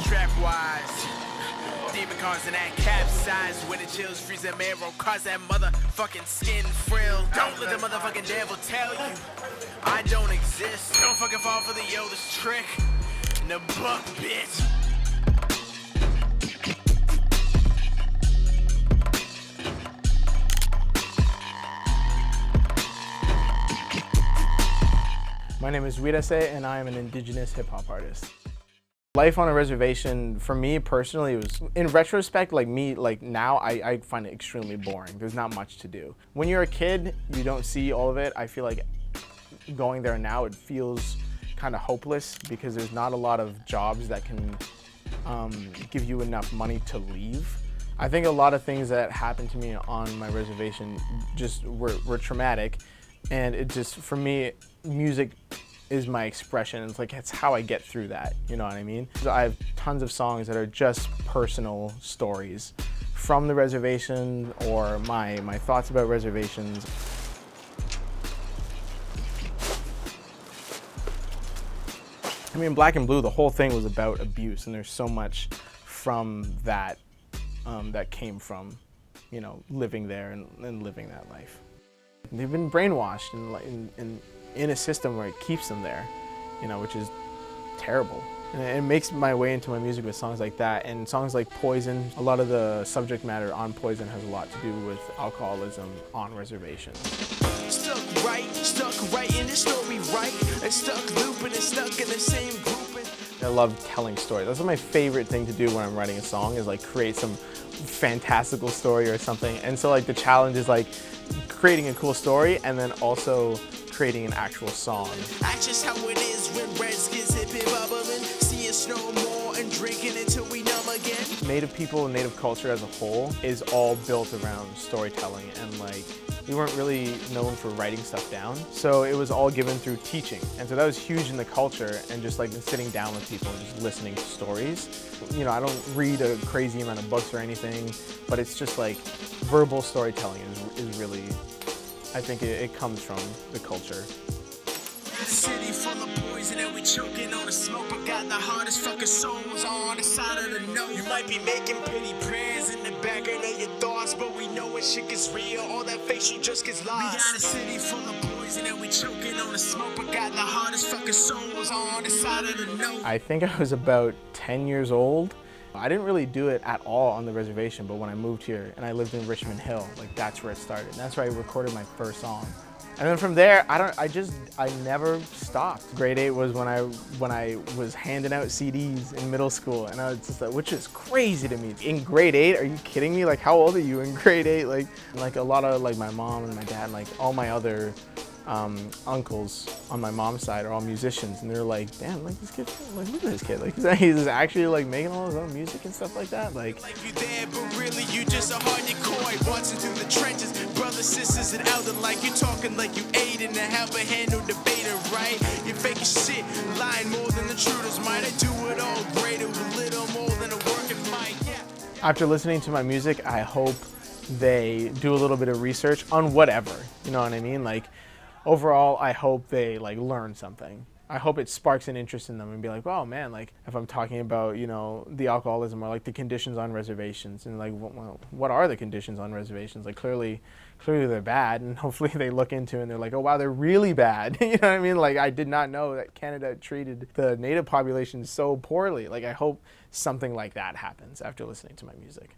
Trap-wise, demon cars in that capsize with the chills, freezing marrow, cause that motherfucking skin frill. Don't let the motherfucking devil tell you I don't exist. Don't fucking fall for the oldest trick in the book, bitch. My name is Wiidaaseh, and I am an Indigenous hip-hop artist. Life on a reservation, for me personally, was, in retrospect, now, I find it extremely boring. There's not much to do. When you're a kid, you don't see all of it. I feel like going there now, it feels kind of hopeless because there's not a lot of jobs that can give you enough money to leave. I think a lot of things that happened to me on my reservation just were traumatic, and it just, for me, music is my expression. It's how I get through that, you know what I mean? I have tons of songs that are just personal stories from the reservation or my thoughts about reservations. I mean, Black and Blue, the whole thing was about abuse, and there's so much from that that came from, you know, living there and living that life. They've been brainwashed in a system where it keeps them there, you know, which is terrible. And it makes my way into my music with songs like that, and songs like Poison. A lot of the subject matter on Poison has a lot to do with alcoholism on reservations. Stuck right in the story, right? And stuck looping and stuck in the same group. I love telling stories. That's my favorite thing to do when I'm writing a song, is like create some fantastical story or something. And so like the challenge is like creating a cool story and then also creating an actual song. That's just how it is when Redskins hippie bubbling, seeing snow more and drinking until we numb again. Native people and Native culture as a whole is all built around storytelling, and like we weren't really known for writing stuff down, so it was all given through teaching. And so that was huge in the culture, and just like sitting down with people and just listening to stories. You know, I don't read a crazy amount of books or anything, but it's just like verbal storytelling is really, I think it comes from the culture. City full of poison and we choking on the smoke, but got the hardest fucking souls on the side of the note. You might be making pretty prayers in the back of your thoughts, but we know when shit gets real, all that fake shit just gets lost. We got a city full of poison and we choking on the smoke, but got the hardest fucking souls on the side of the note. I think I was about 10 years old. I didn't really do it at all on the reservation, but when I moved here and I lived in Richmond Hill, like that's where it started. And that's where I recorded my first song. And then from there, I never stopped. Grade 8 was when I was handing out CDs in middle school, and I was just like, which is crazy to me. In grade 8, are you kidding me? Like, how old are you in grade 8? Like a lot of like my mom and my dad, and like all my other uncles on my mom's side are all musicians, and they're like, damn, like this kid, like look at this kid, like he's actually like making all his own music and stuff like that. Like you there, but really you just a hard decoy, watching through the trenches, brothers, sisters, and elder, like you talking like you ate in the help a handle debater, right? You faking shit, lying more than the truthers might. I do it all greater with little more than a working mic. Yeah. After listening to my music, I hope they do a little bit of research on whatever, you know what I mean? Like, overall, I hope they like learn something. I hope it sparks an interest in them and be like, oh man, like if I'm talking about, you know, the alcoholism or like the conditions on reservations, and like, well, what are the conditions on reservations? Like clearly they're bad, and hopefully they look into it and they're like, oh wow, they're really bad. You know what I mean? Like I did not know that Canada treated the Native population so poorly. Like I hope something like that happens after listening to my music.